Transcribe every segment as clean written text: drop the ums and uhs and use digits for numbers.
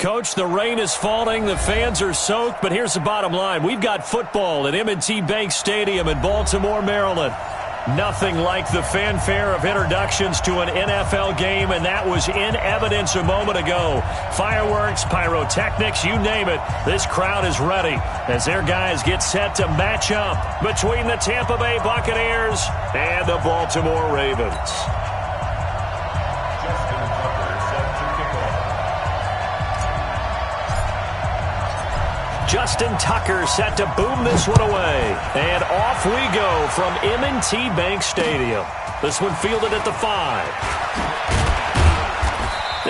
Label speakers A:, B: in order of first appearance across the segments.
A: Coach, the rain is falling, the fans are soaked, but here's the bottom line. We've got football at M&T Bank Stadium in Baltimore, Maryland. Nothing like the fanfare of introductions to an NFL game, and that was in evidence a moment ago. Fireworks, pyrotechnics, you name it. This crowd is ready as their guys get set to match up between the Tampa Bay Buccaneers and the Baltimore Ravens. Justin Tucker set to boom this one away. And off we go from M&T Bank Stadium. This one fielded at the 5.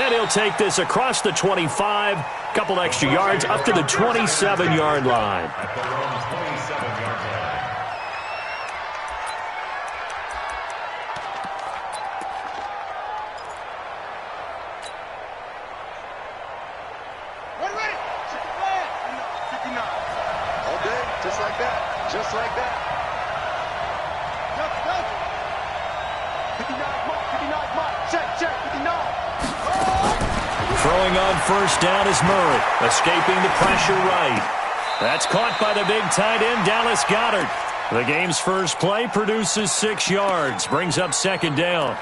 A: And he'll take this across the 25. Couple extra yards up to the 27-yard line.
B: Just like that. Check, 59.
A: Throwing on first down is Murray, escaping the pressure right. That's caught by the big tight end, Dallas Goedert. The game's first play produces 6 yards, brings up second down.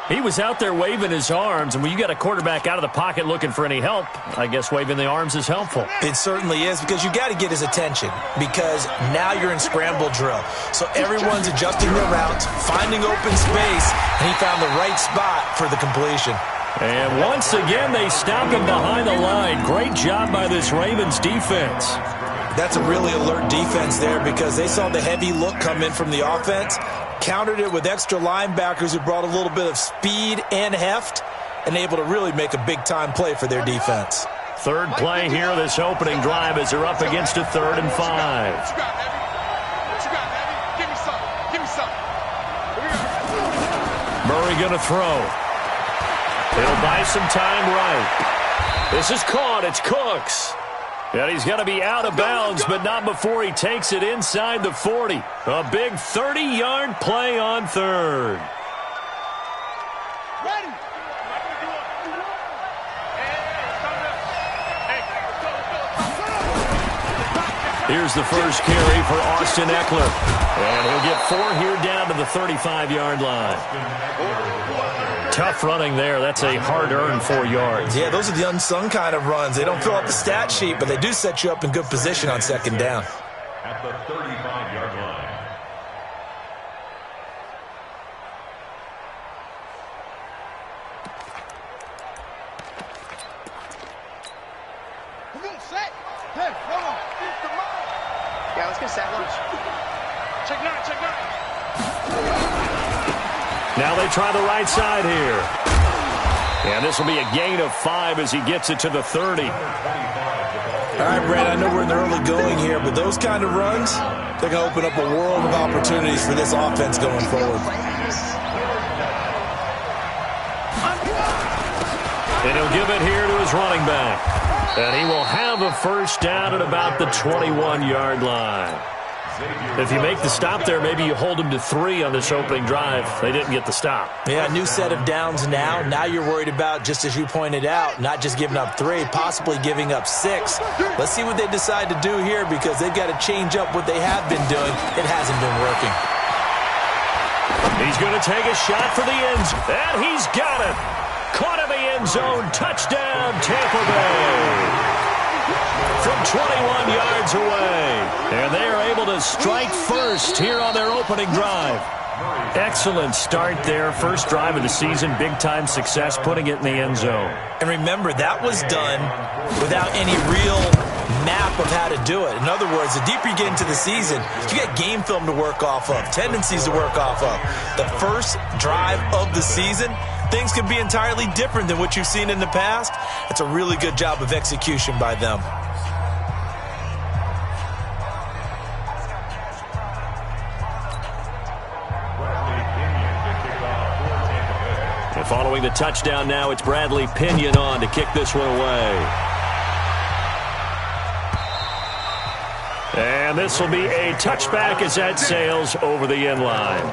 A: He was out there waving his arms, and when you got a quarterback out of the pocket looking for any help, I guess waving the arms is helpful.
C: It certainly is, because you got to get his attention, because now you're in scramble drill. So everyone's adjusting their routes, finding open space, and he found the right spot for the completion.
A: And once again, they stop him behind the line. Great job by this Ravens defense.
C: That's a really alert defense there, because they saw the heavy look come in from the offense, countered it with extra linebackers who brought a little bit of speed and heft, and able to really make a big-time play for their defense.
A: Third play here, this opening drive, as they're up against a 3rd and 5. Murray going to throw. He'll buy some time right. This is caught. It's Cooks. And he's going to be out of bounds, but not before he takes it inside the 40. A big 30-yard play on 3rd. Here's the first carry for Austin Eckler. And he'll get 4 here down to the 35-yard line. Tough running there. That's a hard-earned 4 yards.
C: Yeah, those are the unsung kind of runs. They don't fill up the stat sheet, but they do set you up in good position on second down.
D: At the 35-yard line.
B: Yeah, let's get set lunch. Check 9.
A: Now they try the right side here. And this will be a gain of 5 as he gets it to the 30.
C: All right, Brad, I know we're in the early going here, but those kind of runs, they're going to open up a world of opportunities for this offense going forward.
A: And he'll give it here to his running back. And he will have a first down at about the 21-yard line. If you make the stop there, maybe you hold them to 3 on this opening drive. They didn't get the stop.
C: Yeah, new set of downs now. Now you're worried about, just as you pointed out, not just giving up 3, possibly giving up 6. Let's see what they decide to do here, because they've got to change up what they have been doing. It hasn't been working.
A: He's going to take a shot for the end zone. And he's got it. Caught in the end zone. Touchdown, Tampa Bay. From 21 yards away. And they are able to strike first here on their opening drive. Excellent start there. First drive of the season. Big-time success putting it in the end zone.
C: And remember, that was done without any real map of how to do it. In other words, the deeper you get into the season, you get game film to work off of, tendencies to work off of. The first drive of the season, things can be entirely different than what you've seen in the past. It's a really good job of execution by them.
A: And following the touchdown now, it's Bradley Pinion on to kick this one away. And this will be a touchback as that sails over the end line.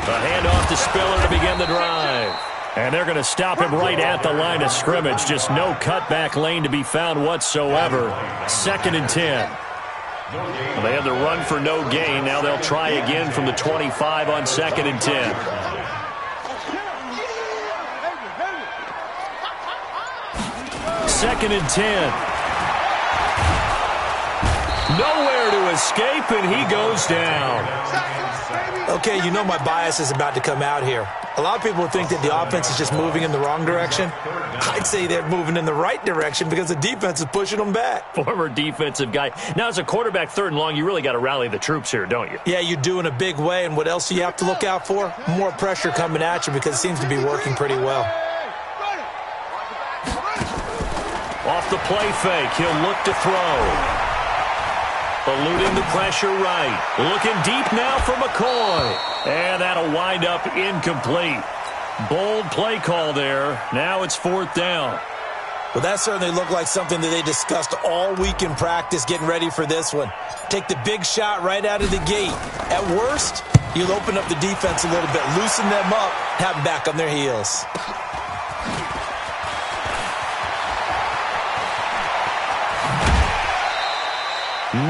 A: A handoff to Spiller to begin the drive. And they're going to stop him right at the line of scrimmage. Just no cutback lane to be found whatsoever. 2nd and 10. Well, they had the run for no gain. Now they'll try again from the 25 on 2nd and 10. Second and 10. Nowhere to escape, and he goes down.
C: Okay, you know my bias is about to come out here. A lot of people think that the offense is just moving in the wrong direction. I'd say they're moving in the right direction because the defense is pushing them back.
A: Former defensive guy. Now, as a quarterback 3rd and long, you really got to rally the troops here, don't you?
C: Yeah, you do in a big way. And what else do you have to look out for? More pressure coming at you because it seems to be working pretty well.
A: Off the play fake, he'll look to throw. Eluding the pressure right. Looking deep now for McCoy. And that'll wind up incomplete. Bold play call there. Now it's 4th down.
C: Well, that certainly looked like something that they discussed all week in practice getting ready for this one. Take the big shot right out of the gate. At worst, you'll open up the defense a little bit, loosen them up, have them back on their heels.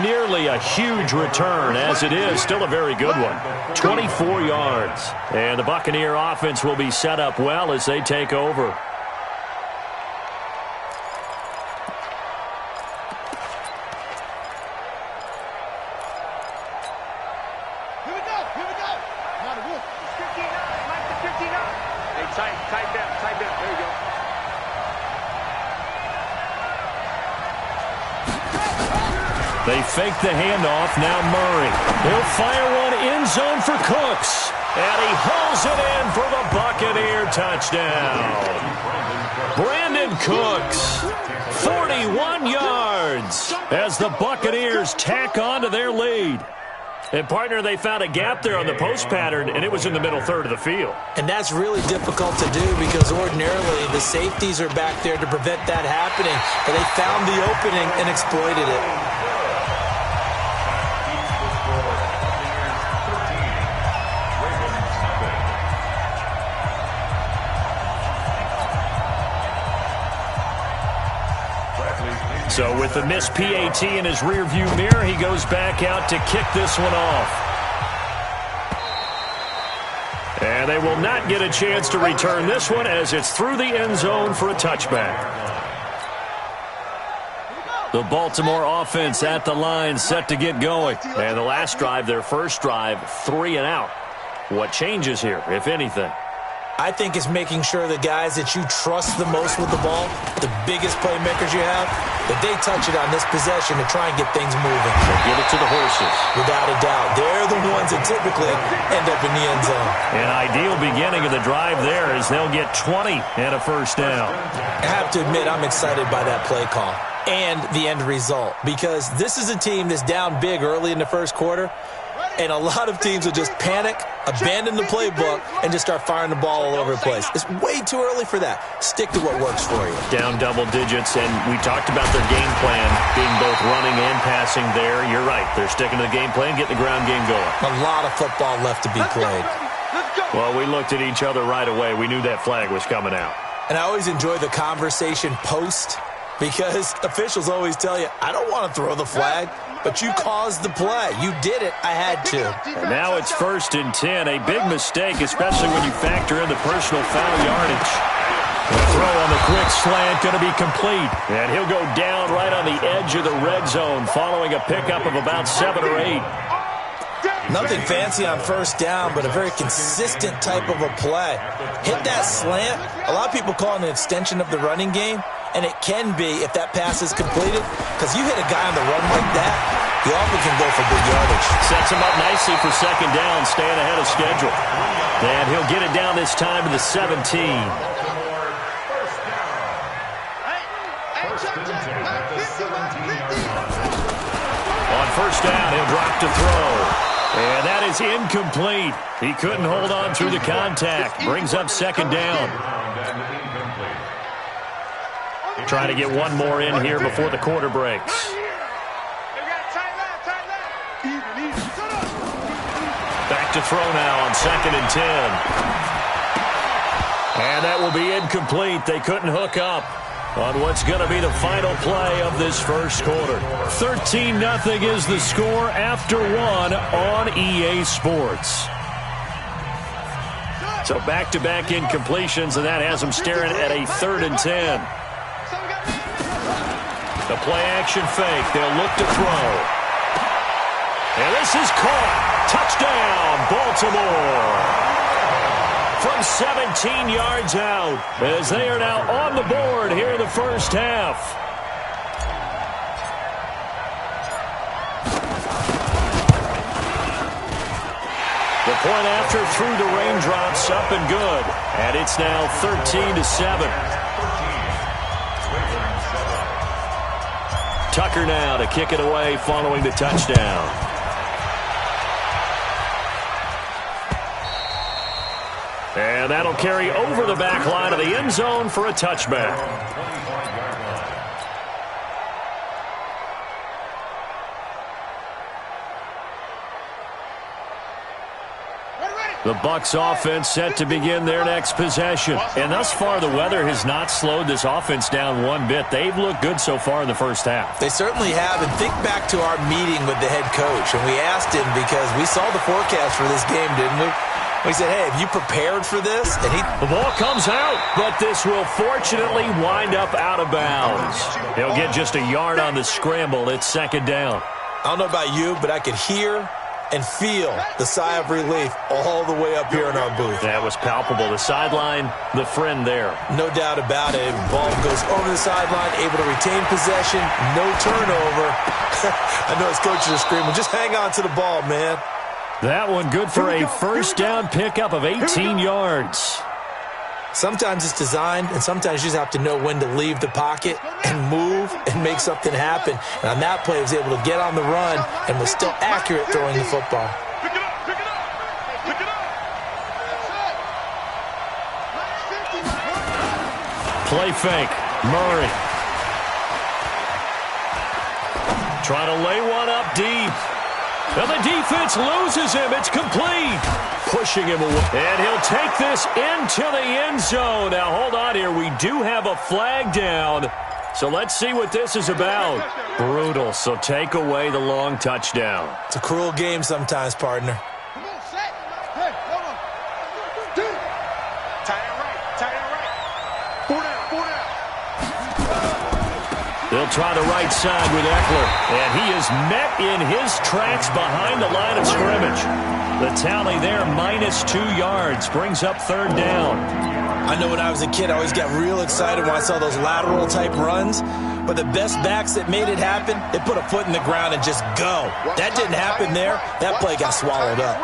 A: Nearly a huge return, as it is. Still a very good one. 24 yards. And the Buccaneer offense will be set up well as they take over.
B: Here we go. Now the Wolf. 59. Mike the 59. Hey, tight down. There you go.
A: They fake the handoff. Now Murray. He'll fire one end zone for Cooks. And he hauls it in for the Buccaneer touchdown. Brandon Cooks, 41 yards as the Buccaneers tack on to their lead. And, partner, they found a gap there on the post pattern, and it was in the middle 3rd of the field.
C: And that's really difficult to do because ordinarily the safeties are back there to prevent that happening. But they found the opening and exploited it.
A: So with the missed PAT in his rearview mirror, he goes back out to kick this one off. And they will not get a chance to return this one as it's through the end zone for a touchback. The Baltimore offense at the line, set to get going. And the last drive, their first drive, 3 and out. What changes here, if anything?
C: I think it's making sure the guys that you trust the most with the ball, the biggest playmakers you have, that they touch it on this possession to try and get things moving.
A: So give it to the horses.
C: Without a doubt. They're the ones that typically end up in the end zone.
A: An ideal beginning of the drive there as they'll get 20 and a first down.
C: I have to admit, I'm excited by that play call and the end result because this is a team that's down big early in the first quarter. And a lot of teams will just panic, abandon the playbook, and just start firing the ball all over the place. It's way too early for that. Stick to what works for you.
A: Down double digits, and we talked about their game plan being both running and passing there. You're right. They're sticking to the game plan, getting the ground game going.
C: A lot of football left to be played.
A: Well, we looked at each other right away. We knew that flag was coming out.
C: And I always enjoy the conversation post because officials always tell you, I don't want to throw the flag. But you caused the play. You did it. I had to.
A: And now it's 1st and 10. A big mistake, especially when you factor in the personal foul yardage. The throw on the quick slant going to be complete. And he'll go down right on the edge of the red zone following a pickup of about 7 or 8.
C: Nothing fancy on first down, but a very consistent type of a play. Hit that slant. A lot of people call it an extension of the running game. And it can be if that pass is completed, because you hit a guy on the run like that, you often can go for big yardage.
A: Sets him up nicely for 2nd down, staying ahead of schedule. And he'll get it down this time to the 17. On first down, he'll drop to throw. And that is incomplete. He couldn't hold on through the contact. Brings up 2nd down. Trying to get one more in here before the quarter breaks. Back to throw now on 2nd and 10. And that will be incomplete. They couldn't hook up on what's going to be the final play of this first quarter. 13-0 is the score after one on EA Sports. So back-to-back incompletions, and that has them staring at a 3rd and 10. The play-action fake. They'll look to throw. And this is caught. Touchdown, Baltimore. From 17 yards out, as they are now on the board here in the first half. The point after through the raindrops, up and good. And it's now 13-7. Tucker now to kick it away following the touchdown. And that'll carry over the back line of the end zone for a touchback. The Bucs offense set to begin their next possession. And thus far, the weather has not slowed this offense down one bit. They've looked good so far in the first half.
C: They certainly have. And think back to our meeting with the head coach. And we asked him, because we saw the forecast for this game, didn't we? We said, hey, have you prepared for this? And
A: the ball comes out, but this will fortunately wind up out of bounds. He'll get just a yard on the scramble. It's 2nd down.
C: I don't know about you, but I could hear and feel the sigh of relief all the way up here in our booth.
A: That was palpable. The sideline, the friend there.
C: No doubt about it. Ball goes over the sideline, able to retain possession, no turnover. I know his coaches are screaming, just hang on to the ball, man.
A: That one good for a first down pickup of 18 yards.
C: Sometimes it's designed, and sometimes you just have to know when to leave the pocket and move and make something happen. And on that play, he was able to get on the run and was still accurate throwing the football.
B: Pick it up, pick it up, pick it up.
A: Play fake. Murray. Trying to lay one up deep. And the defense loses him. It's complete. Pushing him away. And he'll take this into the end zone. Now, hold on here. We do have a flag down. So let's see what this is about. Brutal. So take away the long touchdown.
C: It's a cruel game sometimes, partner.
B: Come on, set. Hey, hold on. Two. Tight end right. Tight end right. 4 down, 4 down.
A: They'll try the right side with Eckler. And he is met in his tracks behind the line of scrimmage. The tally there, -2 yards. Brings up 3rd down.
C: I know when I was a kid, I always got real excited when I saw those lateral-type runs. But the best backs that made it happen, they put a foot in the ground and just go. That didn't happen there. That play got swallowed up.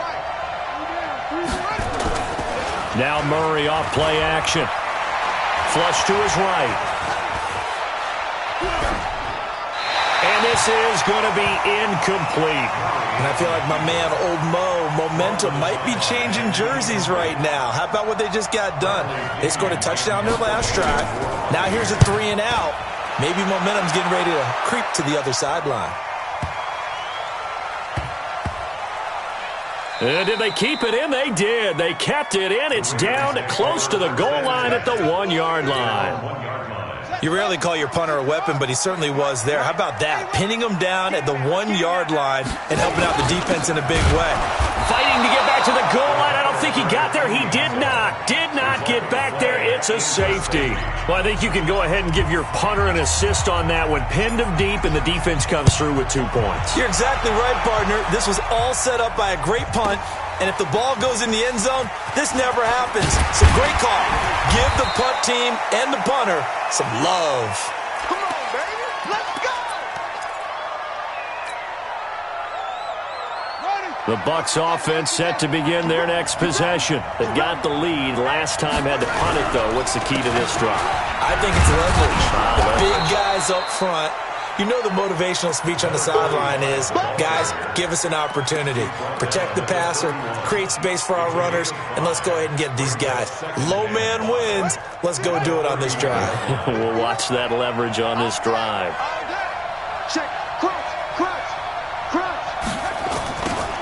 A: Now Murray off play action. Flush to his right. And this is going to be incomplete.
C: And I feel like my man, Old Mo, momentum might be changing jerseys right now. How about what they just got done? They scored a touchdown their last drive. Now here's a 3 and out. Maybe momentum's getting ready to creep to the other sideline.
A: Did they keep it in? They did. They kept it in. It's down close to the goal line at the 1-yard line.
C: You rarely call your punter a weapon, but he certainly was there. How about that? Pinning him down at the 1-yard line and helping out the defense in a big way.
A: Fighting to get back to the goal line. I don't think he got there. He did not. Did not get back there. It's a safety. Well, I think you can go ahead and give your punter an assist on that one. Pinned him deep, and the defense comes through with 2 points.
C: You're exactly right, partner. This was all set up by a great punt. And if the ball goes in the end zone, this never happens. So great call. Give the punt team and the punter some love.
B: Come on, baby. Let's go.
A: The Bucs offense set to begin their next possession. They've got the lead. Last time had to punt it, though. What's the key to this drive?
C: I think it's leverage. The big guys up front you know the motivational speech on the sideline is, guys, give us an opportunity. Protect the passer, create space for our runners, and let's go ahead and get these guys. Low man wins. Let's go do it on this drive.
A: We'll watch that leverage on this drive.
B: Check. Crunch.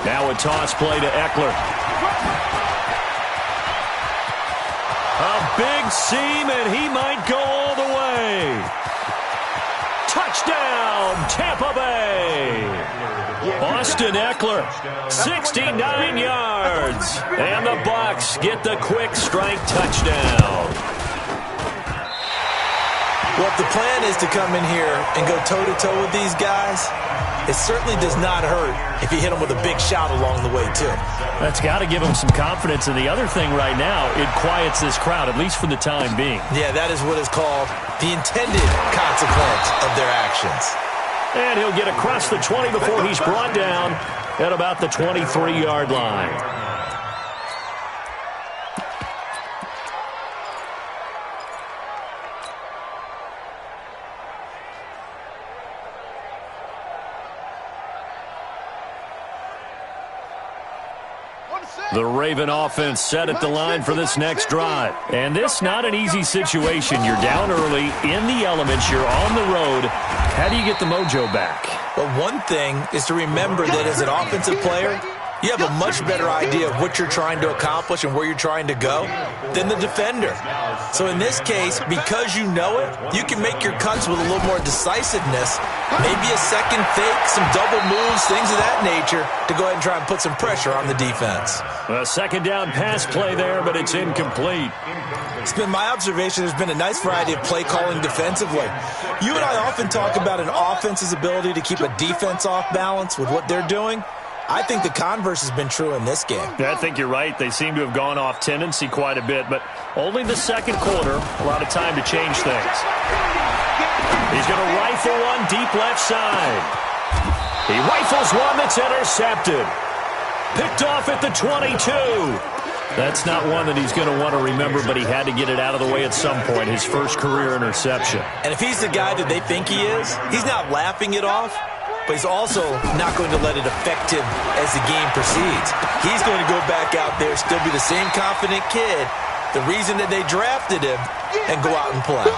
A: Now a toss play to Eckler. A big seam, and he might go all the way. Touchdown, Tampa Bay. Austin Eckler, 69 yards. And the Bucs get the quick strike touchdown.
C: Well, if the plan is to come in here and go toe-to-toe with these guys, it certainly does not hurt if you hit them with a big shot along the way, too.
A: That's got to give them some confidence. And the other thing right now, it quiets this crowd, at least for the time being.
C: Yeah, that is what is called the intended consequence of their actions.
A: And he'll get across the 20 before he's brought down at about the 23-yard line. The Raven offense set at the line for this next drive. And this not an easy situation. You're down early, in the elements, you're on the road. How do you get the mojo back?
C: Well, one thing is to remember that as an offensive player, you have a much better idea of what you're trying to accomplish and where you're trying to go than the defender. So in this case, because you know it, you can make your cuts with a little more decisiveness, maybe a second fake, some double moves, things of that nature, to go ahead and try and put some pressure on the defense.
A: A second down pass play there, but it's incomplete.
C: It's been my observation there's been a nice variety of play calling defensively. You and I often talk about an offense's ability to keep a defense off balance with what they're doing. I think the converse has been true in this game.
A: I think you're right. They seem to have gone off tendency quite a bit, but only the second quarter, a lot of time to change things. He's going to rifle one deep left side. He rifles one that's intercepted. Picked off at the 22. That's not one that he's going to want to remember, but he had to get it out of the way at some point, his first career interception.
C: And if he's the guy that they think he is, he's not laughing it off, but he's also not going to let it affect him as the game proceeds. He's going to go back out there, still be the same confident kid, the reason that they drafted him, and go out and play.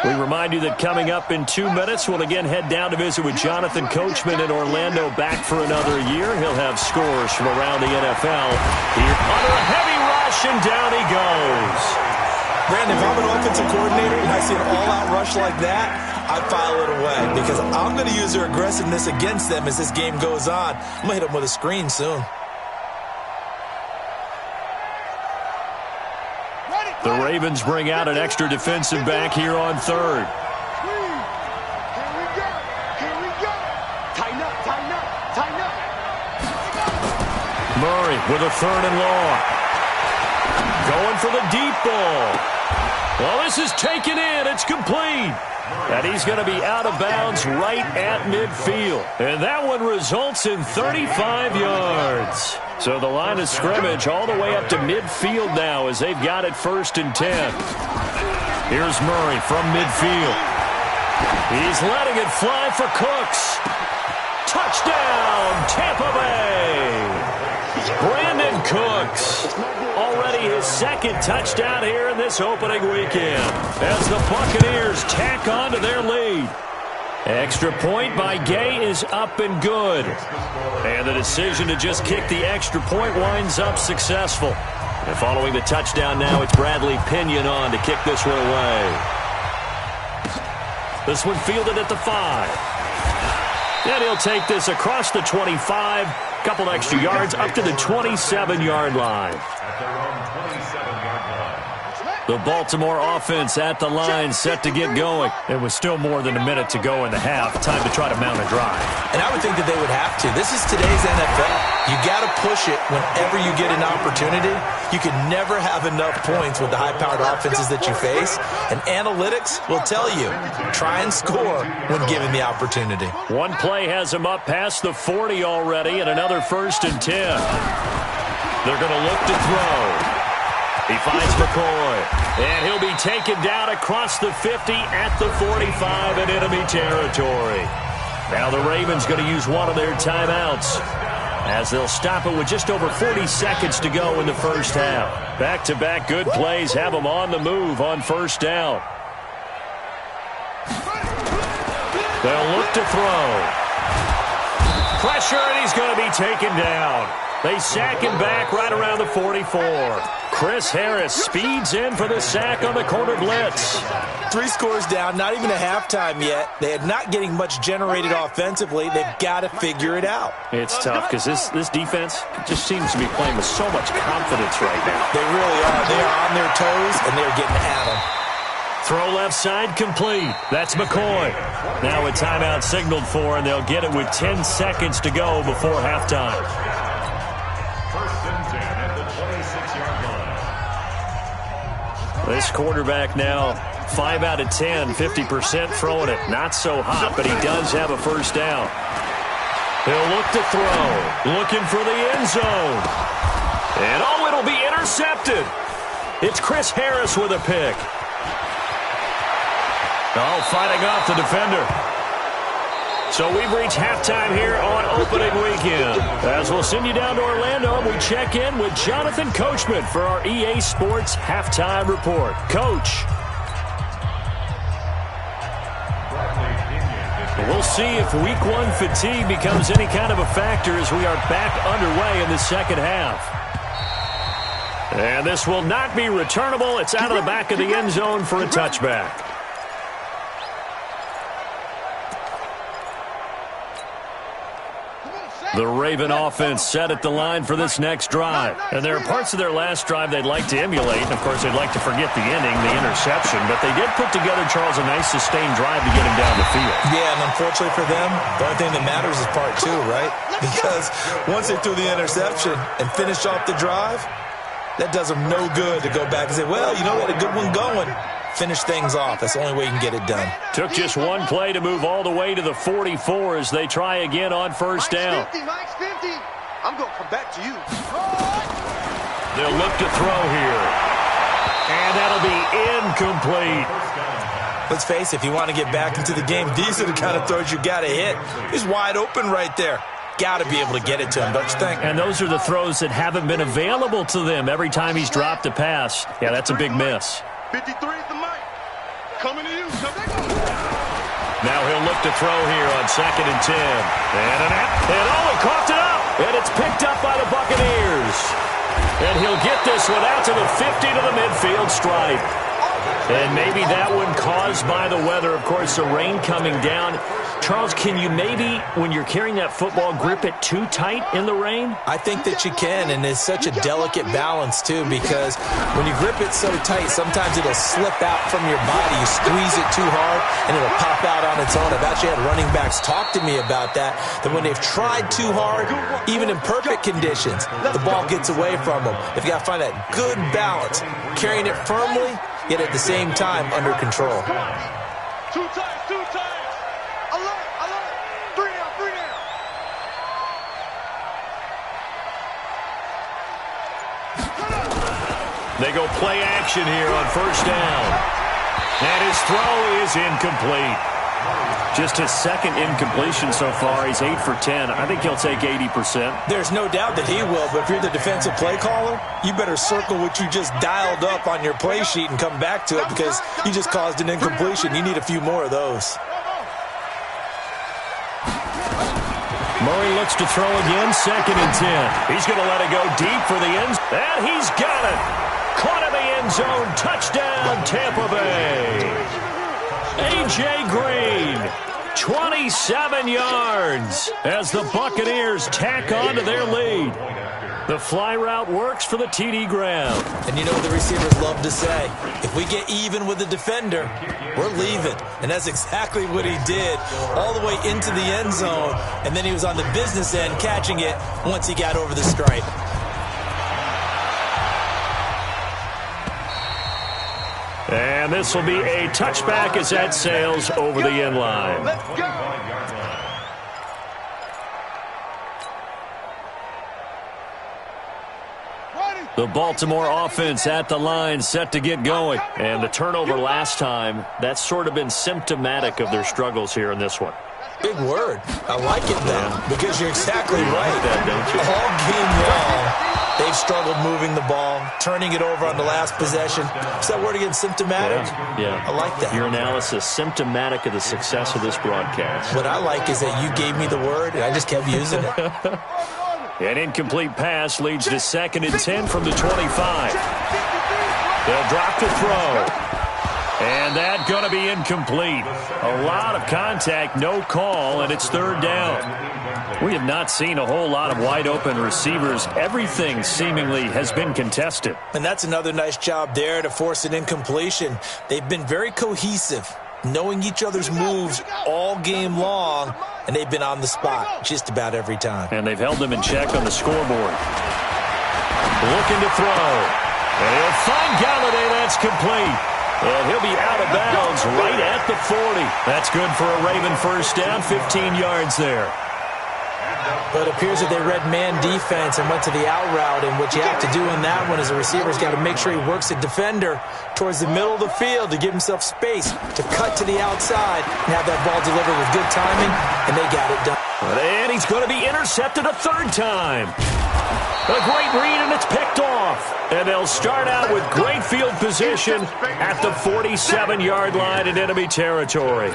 A: We remind you that coming up in 2 minutes, we'll again head down to visit with Jonathan Coachman in Orlando, back for another year. He'll have scores from around the NFL. Here under a heavy rush, and down he goes.
C: Brandon, if I'm an offensive coordinator and I see an all-out rush like that, I file it away because I'm going to use their aggressiveness against them as this game goes on. I'm going to hit them with a screen soon.
A: The Ravens bring out an extra defensive back here on third.
B: Tighten up.
A: Murray with a third and long. Going for the deep ball. Well, this is taken in. It's complete. And he's going to be out of bounds right at midfield. And that one results in 35 yards. So the line of scrimmage all the way up to midfield now as they've got it 1st and 10. Here's Murray from midfield. He's letting it fly for Cooks. Touchdown, Tampa Bay. Brandon Cooks. Already his second touchdown here in this opening weekend as the Buccaneers tack on to their lead. Extra point by Gay is up and good. And the decision to just kick the extra point winds up successful. And following the touchdown now, it's Bradley Pinion on to kick this one away. This one fielded at the 5. And he'll take this across the 25. Couple extra yards up to the 27-yard line. The Baltimore offense at the line, set to get going. It was still more than a minute to go in the half. Time to try to mount a drive.
C: And I would think that they would have to. This is today's NFL. You got to push it whenever you get an opportunity. You can never have enough points with the high-powered offenses that you face. And analytics will tell you, try and score when given the opportunity.
A: One play has him up past the 40 already, and another 1st and 10. They're going to look to throw. He finds McCoy, and he'll be taken down across the 50 at the 45 in enemy territory. Now the Ravens going to use one of their timeouts as they'll stop it with just over 40 seconds to go in the first half. Back-to-back good plays have them on the move on first down. They'll look to throw. Pressure, and he's going to be taken down. They sack him back right around the 44. Chris Harris speeds in for the sack on the corner blitz.
C: 3 scores down, not even a halftime yet. They are not getting much generated offensively. They've got to figure it out.
A: It's tough because this defense just seems to be playing with so much confidence right now.
C: They really are. They are on their toes, and they're getting at them.
A: Throw left side complete. That's McCoy. Now a timeout signaled for, and they'll get it with 10 seconds to go before halftime.
D: First and 10 at the 26-yard line.
A: This quarterback now 5 out of 10, 50% throwing it. Not so hot, but he does have a first down. He'll look to throw. Looking for the end zone. And it'll be intercepted. It's Chris Harris with a pick. Fighting off the defender. So we've reached halftime here on opening weekend. As we'll send you down to Orlando, we check in with Jonathan Coachman for our EA Sports Halftime Report. Coach. We'll see if Week 1 fatigue becomes any kind of a factor as we are back underway in the second half. And this will not be returnable. It's out of the back of the end zone for a touchback. The Raven offense set at the line for this next drive. And there are parts of their last drive they'd like to emulate. And, of course, they'd like to forget the inning, the interception. But they did put together, Charles, a nice sustained drive to get him down the field.
C: Yeah, and unfortunately for them, the only thing that matters is part 2, right? Because once they threw the interception and finished off the drive, that does them no good to go back and say, well, you know, we had a good one going. Finish things off. That's the only way you can get it done.
A: Took just one play to move all the way to the 44 as they try again on first down.
B: Mike's 50. I'm going to come back to you.
A: They'll look to throw here. And that'll be incomplete.
C: Let's face it, if you want to get back into the game, these are the kind of throws you got to hit. He's wide open right there. Got to be able to get it to him, don't you think?
A: And those are the throws that haven't been available to them every time he's dropped a pass. Yeah, that's a big miss.
B: 53 is the mic. Coming to you.
A: Now he'll look to throw here on 2nd and 10. And he coughed it up. And it's picked up by the Buccaneers. And he'll get this one out to the 50 to the midfield stripe. And maybe that one caused by the weather. Of course, the rain coming down. Charles, can you maybe, when you're carrying that football, grip it too tight in the rain?
C: I think that you can, and it's such a delicate balance, too, because when you grip it so tight, sometimes it'll slip out from your body. You squeeze it too hard, and it'll pop out on its own. I've actually had running backs talk to me about that when they've tried too hard, even in perfect conditions, the ball gets away from them. They've got to find that good balance, carrying it firmly, yet at the same time under control.
B: Two times. Alert. 3 down.
A: They go play action here on first down. And his throw is incomplete. Just his second incompletion so far. He's 8 for 10. I think he'll take 80%.
C: There's no doubt that he will, but if you're the defensive play caller, you better circle what you just dialed up on your play sheet and come back to it because you just caused an incompletion. You need a few more of those.
A: Murray looks to throw again, 2nd and 10. He's going to let it go deep for the end. And he's got it. Caught in the end zone. Touchdown, Tampa Bay. A.J. Green, 27 yards as the Buccaneers tack on to their lead. The fly route works for the TD ground.
C: And you know what the receivers love to say? If we get even with the defender, we're leaving. And that's exactly what he did all the way into the end zone. And then he was on the business end catching it once he got over the stripe.
A: And this will be a touchback as that sails over the end line.
B: Let's go.
A: The Baltimore offense at the line, set to get going. And the turnover last time, that's sort of been symptomatic of their struggles here in this one.
C: Big word. I like it, though, because you're exactly right.
A: That, don't you?
C: All game long, they've struggled moving the ball, turning it over on the last possession. What's that word again? Symptomatic?
A: Yeah.
C: I like that.
A: Your analysis, symptomatic of the success of this broadcast.
C: What I like is that you gave me the word, and I just kept using it.
A: An incomplete pass leads to 2nd and 10 from the 25. They'll drop the throw. And that's going to be incomplete. A lot of contact, no call, and it's 3rd down. We have not seen a whole lot of wide-open receivers. Everything seemingly has been contested.
C: And that's another nice job there to force an incompletion. They've been very cohesive, knowing each other's moves all game long, and they've been on the spot just about every time.
A: And they've held them in check on the scoreboard. Looking to throw. And he'll find Galladay. That's complete. And he'll be out of bounds right at the 40. That's good for a Raven first down, 15 yards there.
C: But it appears that they read man defense and went to the out route, and what you have to do in that one is the receiver's got to make sure he works a defender towards the middle of the field to give himself space to cut to the outside and have that ball delivered with good timing, and they got it done.
A: And he's going to be intercepted a 3rd time. A great read, and it's picked off. And they'll start out with great field position at the 47-yard line in enemy territory.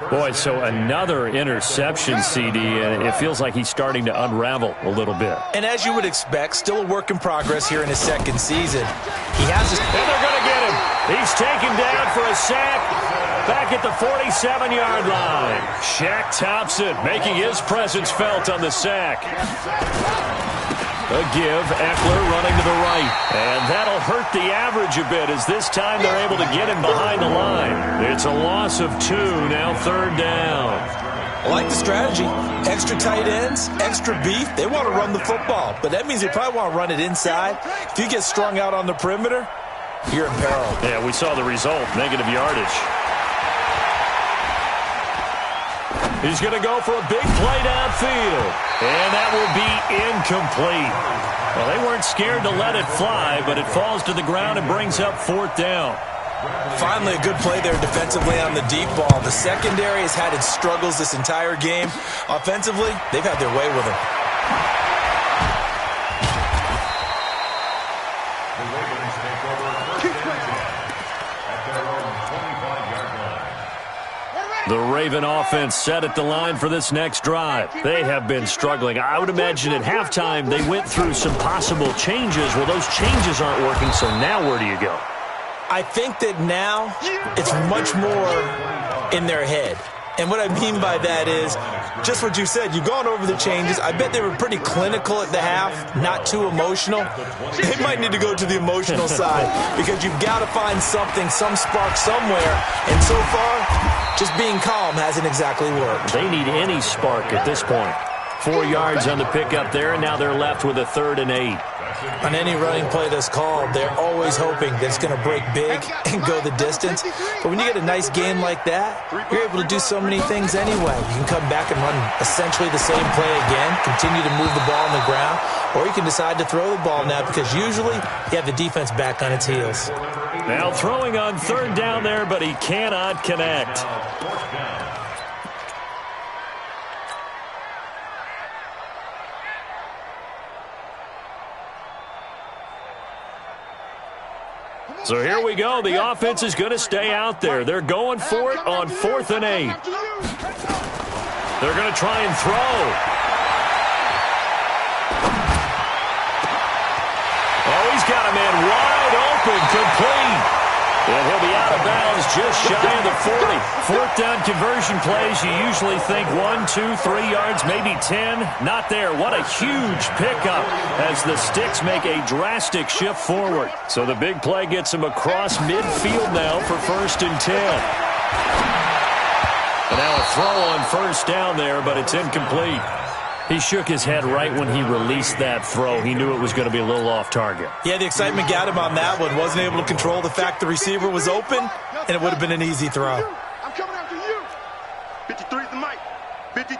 A: Boy, so another interception, CD, and it feels like he's starting to unravel a little bit.
C: And as you would expect, still a work in progress here in his 2nd season. He has his...
A: And they're going to get him. He's taken down for a sack back at the 47-yard line. Shaq Thompson making his presence felt on the sack. A give, Eckler running to the right. And that'll hurt the average a bit as this time they're able to get him behind the line. It's a loss of 2, now 3rd down.
C: I like the strategy. Extra tight ends, extra beef. They want to run the football, but that means they probably want to run it inside. If you get strung out on the perimeter, you're in peril.
A: Yeah, we saw the result, negative yardage. He's going to go for a big play downfield. And that will be incomplete. Well, they weren't scared to let it fly, but it falls to the ground and brings up 4th down.
C: Finally, a good play there defensively on the deep ball. The secondary has had its struggles this entire game. Offensively, they've had their way with him.
A: The Raven offense set at the line for this next drive. They have been struggling. I would imagine at halftime they went through some possible changes. Well, those changes aren't working, so now where do you go?
C: I think that now it's much more in their head. And what I mean by that is just what you said. You've gone over the changes. I bet they were pretty clinical at the half, not too emotional. They might need to go to the emotional side because you've got to find something, some spark somewhere. And so far, just being calm hasn't exactly worked.
A: They need any spark at this point. 4 yards on the pickup there, and now they're left with a 3rd and 8.
C: On any running play that's called, they're always hoping that it's going to break big and go the distance. But when you get a nice game like that, you're able to do so many things anyway. You can come back and run essentially the same play again, continue to move the ball on the ground, or you can decide to throw the ball now because usually you have the defense back on its heels.
A: Now throwing on 3rd down there, but he cannot connect. So here we go. The offense is going to stay out there. They're going for it on 4th and 8. They're going to try and throw. Oh, he's got a man wide open, complete. And he'll be out of bounds just shy of the 40. 4th down conversion plays, you usually think 1, 2, 3 yards, maybe 10. Not there. What a huge pickup as the Sticks make a drastic shift forward. So the big play gets him across midfield now for 1st and 10. And now a throw on 1st down there, but it's incomplete. He shook his head right when he released that throw. He knew it was going to be a little off target.
C: Yeah, the excitement got him on that one. Wasn't able to control the fact the receiver was open, and it would have been an easy throw.
B: I'm coming after you. 53's the mic. 53.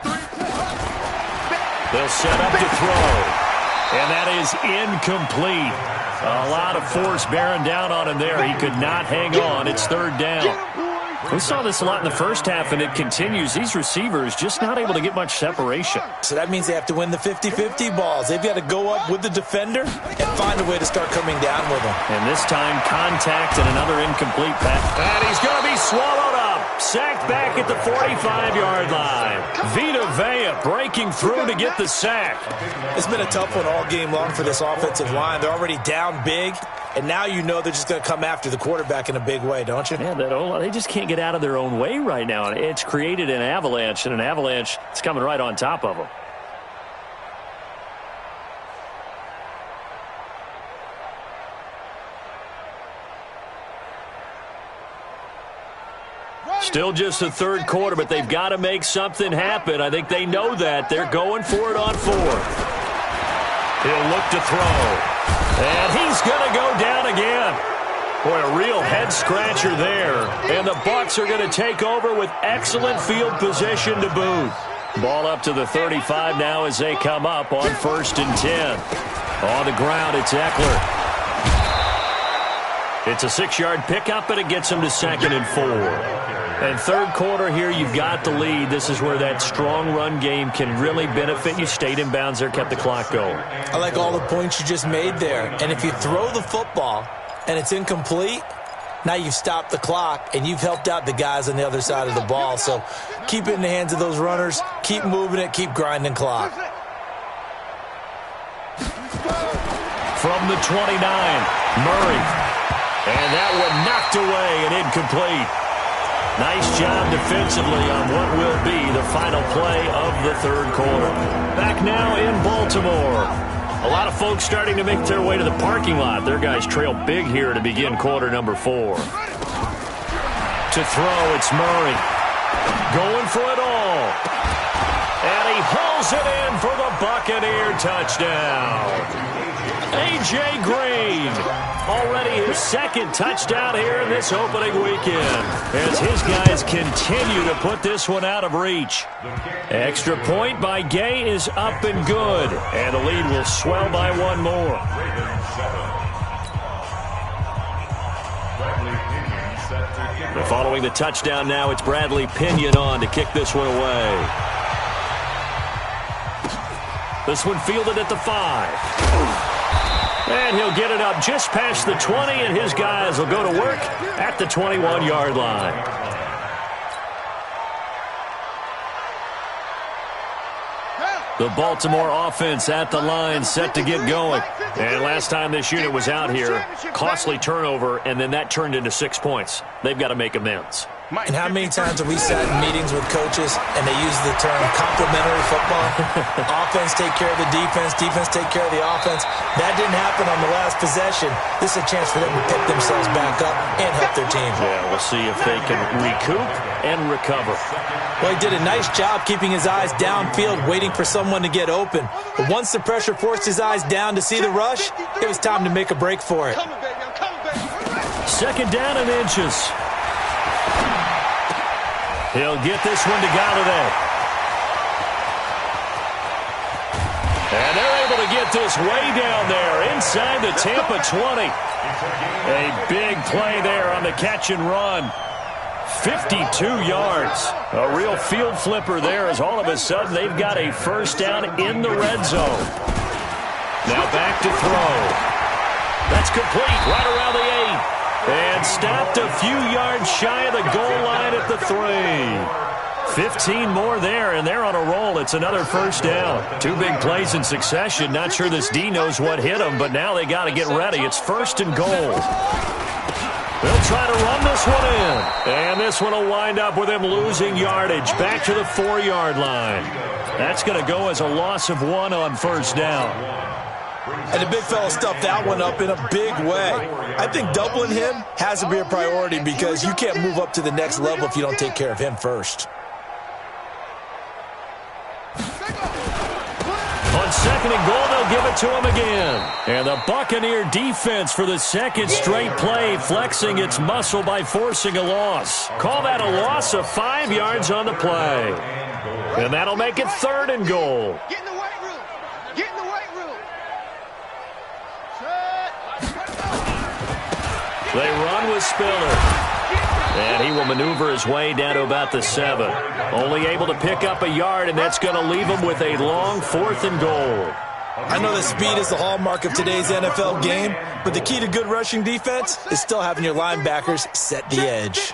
A: They'll set up to throw. And that is incomplete. A lot of force bearing down on him there. He could not hang on. It's third down. We saw this a lot in the first half, and it continues. These receivers just not able to get much separation.
C: So that means they have to win the 50-50 balls. They've got to go up with the defender and find a way to start coming down with them.
A: And this time, contact and another incomplete pass. And he's going to be swallowed up. Sacked back at the 45-yard line. Vita Vea breaking through to get the sack.
C: It's been a tough one all game long for this offensive line. They're already down big, and now you know they're just going to come after the quarterback in a big way, don't you?
A: Yeah, they just can't get out of their own way right now. It's created an avalanche, and an avalanche is coming right on top of them. Still just the third quarter, but they've got to make something happen. I think they know that. They're going for it on fourth. He'll look to throw. And he's going to go down again. Boy, a real head-scratcher there. And the Bucs are going to take over with excellent field position to boot. Ball up to the 35 now as they come up on 1st and 10. On the ground, it's Eckler. It's a 6-yard pickup, and it gets him to 2nd and 4. And third quarter here, you've got the lead. This is where that strong run game can really benefit you. Stayed in bounds there, kept the clock going.
C: I like all the points you just made there. And if you throw the football and it's incomplete, now you've stopped the clock and you've helped out the guys on the other side of the ball. So keep it in the hands of those runners. Keep moving it. Keep grinding clock.
A: From the 29, Murray. And that one knocked away and incomplete. Nice job defensively on what will be the final play of the third quarter. Back now in Baltimore. A lot of folks starting to make their way to the parking lot. Their guys trail big here to begin quarter number 4. To throw, it's Murray. Going for it all. And he hauls it in for the Buccaneer touchdown. A.J. Green, already his 2nd touchdown here in this opening weekend, as his guys continue to put this one out of reach. Extra point by Gay is up and good, and the lead will swell by one more. Following the touchdown now, it's Bradley Pinion on to kick this one away. This one fielded at the 5. And he'll get it up just past the 20, and his guys will go to work at the 21-yard line. The Baltimore offense at the line, set to get going. And last time this unit was out here, costly turnover, and then that turned into 6 points. They've got to make amends.
C: And how many times have we sat in meetings with coaches and they use the term complementary football? Offense take care of the defense, defense take care of the offense. That didn't happen on the last possession. This is a chance for them to pick themselves back up and help their team.
A: Yeah, we'll see if they can recoup and recover.
C: Well, he did a nice job keeping his eyes downfield, waiting for someone to get open. But once the pressure forced his eyes down to see the rush, it was time to make a break for it.
A: 2nd down and inches. He'll get this one to Galladay. And they're able to get this way down there inside the Tampa 20. A big play there on the catch and run. 52 yards. A real field flipper there, as all of a sudden they've got a 1st down in the red zone. Now back to throw. That's complete right around the 8. And stopped a few yards shy of the goal line at the 3. 15 more there, and they're on a roll. It's another 1st down. 2 big plays in succession. Not sure this D knows what hit him, but now they got to get ready. It's 1st and goal. They'll try to run this one in. And this one will wind up with him losing yardage back to the 4-yard line. That's going to go as a loss of 1 on 1st down.
C: And the big fella stuffed that one up in a big way. I think doubling him has to be a priority because you can't move up to the next level if you don't take care of him first.
A: On 2nd and goal, they'll give it to him again. And the Buccaneer defense for the 2nd straight play, flexing its muscle by forcing a loss. Call that a loss of 5 yards on the play. And that'll make it 3rd and goal.
B: Get in the weight room. Get in the weight room. Set.
A: They run with Spiller. And he will maneuver his way down to about the 7. Only able to pick up a yard, and that's going to leave him with a long 4th and goal.
C: I know that speed is the hallmark of today's NFL game, but the key to good rushing defense is still having your linebackers set the edge.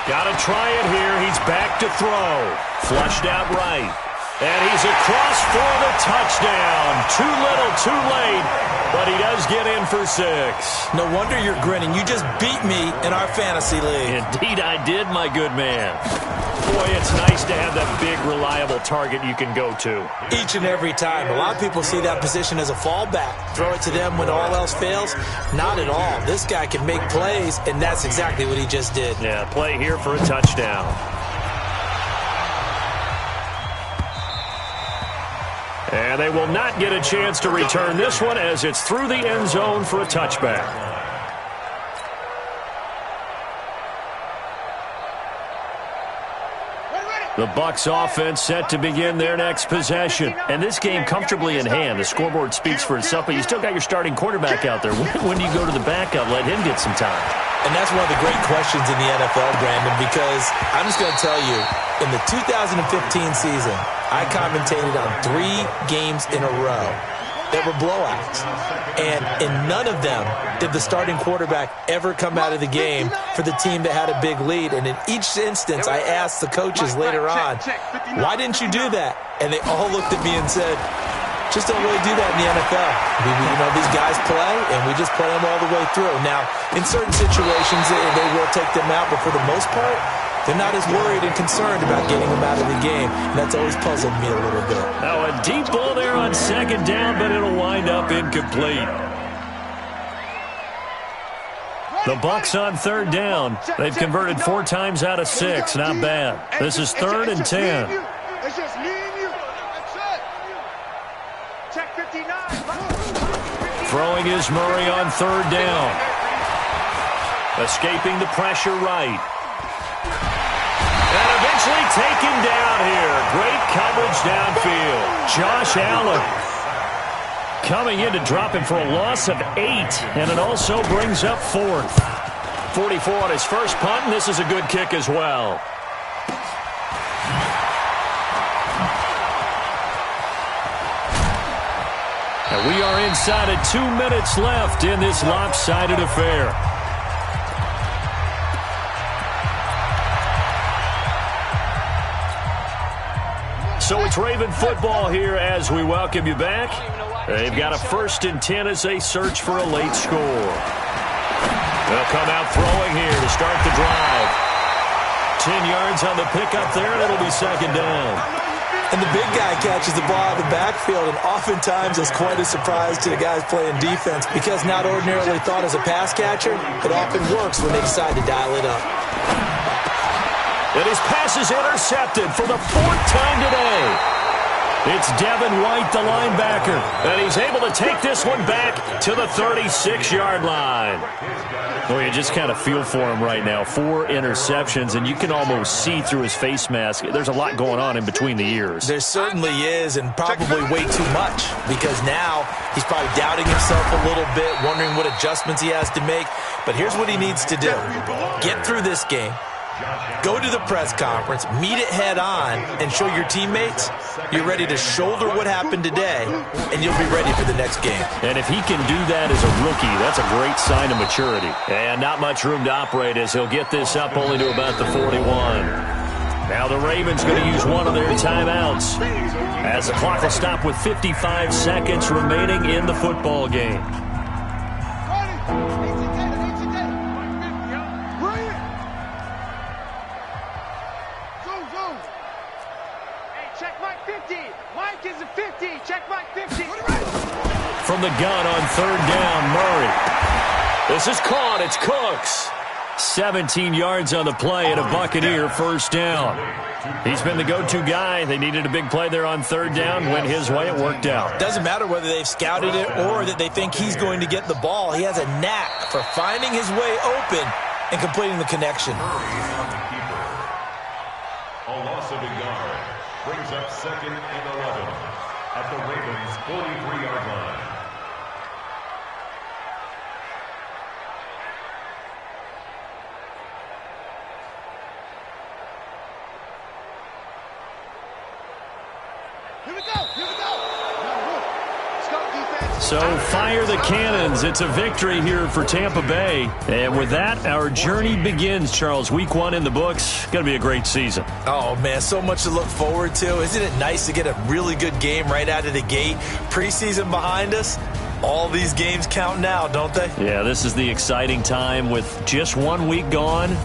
A: Got to try it here. He's back to throw. Flushed out right. And he's across for the touchdown. Too little, too late, but he does get in for 6.
C: No wonder you're grinning. You just beat me in our fantasy league.
A: Indeed I did, my good man. Boy, it's nice to have that big, reliable target you can go to.
C: Each and every time. A lot of people see that position as a fallback. Throw it to them when all else fails. Not at all. This guy can make plays, and that's exactly what he just did.
A: Yeah, play here for a touchdown. And they will not get a chance to return this one as it's through the end zone for a touchback. The Bucs offense set to begin their next possession. And this game comfortably in hand. The scoreboard speaks for itself, but you still got your starting quarterback out there. When do you go to the backup? Let him get some time.
C: And that's one of the great questions in the NFL, Brandon, because I'm just going to tell you, in the 2015 season, I commentated on 3 games in a row that were blowouts. And in none of them did the starting quarterback ever come out of the game for the team that had a big lead. And in each instance, I asked the coaches later on, why didn't you do that? And they all looked at me and said, just don't really do that in the NFL. These guys play, and we just play them all the way through. Now, in certain situations, they will take them out, but for the most part, they're not as worried and concerned about getting them out of the game. And that's always puzzled me a little bit.
A: Now, a deep ball there on 2nd down, but it'll wind up incomplete. The Bucs on 3rd down. They've converted 4 times out of 6. Not bad. This is 3rd and 10.
B: It's just me and you. That's it. Check 59.
A: Throwing is Murray on 3rd down. Escaping the pressure right. And eventually taken down here. Great coverage downfield. Josh Allen coming in to drop him for a loss of 8. And it also brings up 4th. 44 on his first punt, and this is a good kick as well. And we are inside of 2 minutes left in this lopsided affair. So it's Raven football here as we welcome you back. They've got a 1st and 10 as they search for a late score. They'll come out throwing here to start the drive. 10 yards on the pickup there, and it'll be 2nd down.
C: And the big guy catches the ball out of the backfield, and oftentimes it's quite a surprise to the guys playing defense because not ordinarily thought as a pass catcher, it often works when they decide to dial it up.
A: And his pass is intercepted for the 4th time today. It's Devin White, the linebacker, and he's able to take this one back to the 36-yard line. Oh, you just kind of feel for him right now. 4 interceptions, and you can almost see through his face mask. There's a lot going on in between the ears.
C: There certainly is, and probably way too much, because now he's probably doubting himself a little bit, wondering what adjustments he has to make. But here's what he needs to do. Get through this game. Go to the press conference, meet it head on, and show your teammates you're ready to shoulder what happened today, and you'll be ready for the next game.
A: And if he can do that as a rookie, that's a great sign of maturity. And not much room to operate as he'll get this up only to about the 41. Now the Ravens going to use one of their timeouts as the clock will stop with 55 seconds remaining in the football game. From the gun on 3rd down, Murray. This is caught. It's Cooks. 17 yards on the play and a Buccaneer 1st down. He's been the go-to guy. They needed a big play there on 3rd down. Went his way. It worked out.
C: Doesn't matter whether they've scouted it or that they think he's going to get the ball. He has a knack for finding his way open and completing the connection.
D: A loss of a yard brings up 2nd and 11 at the Ravens' 43-yard line.
B: Here we go. Here we go. Now the roof. Scout defense.
A: So fire the cannons. It's a victory here for Tampa Bay. And with that, our journey begins, Charles. Week 1 in the books. Going to be a great season.
C: Oh, man, so much to look forward to. Isn't it nice to get a really good game right out of the gate? Preseason behind us. All these games count now, don't they?
A: Yeah, this is the exciting time with just 1 week gone.